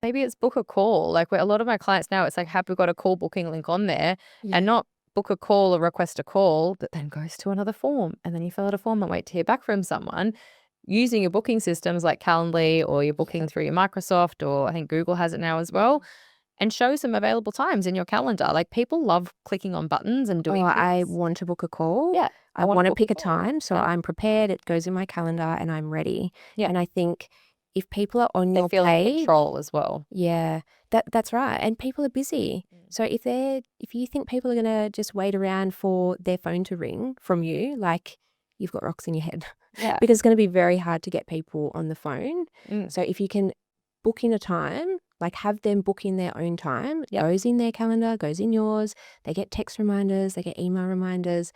Maybe it's book a call. Like where a lot of my clients now, it's like, have we got a call booking link on there Yeah. and not book a call or request a call that then goes to another form. And then you fill out a form and wait to hear back from someone using your booking systems like Calendly or you're booking Yeah. through your Microsoft or I think Google has it now as well and show some available times in your calendar. Like people love clicking on buttons and Oh, doing I things. want to book a call. Yeah. I I want to want to book a pick a call. time so Yeah. I'm prepared. It goes in my calendar and I'm ready. Yeah. And I think if people are on They your feel in page, control as well. yeah, that's right. And people are busy. So if you think people are gonna just wait around for their phone to ring from you, like you've got rocks in your head. Yeah. Because it's gonna be very hard to get people on the phone. Mm. So if you can book in a time, like have them book in their own time, Yep. goes in their calendar, goes in yours, they get text reminders, they get email reminders.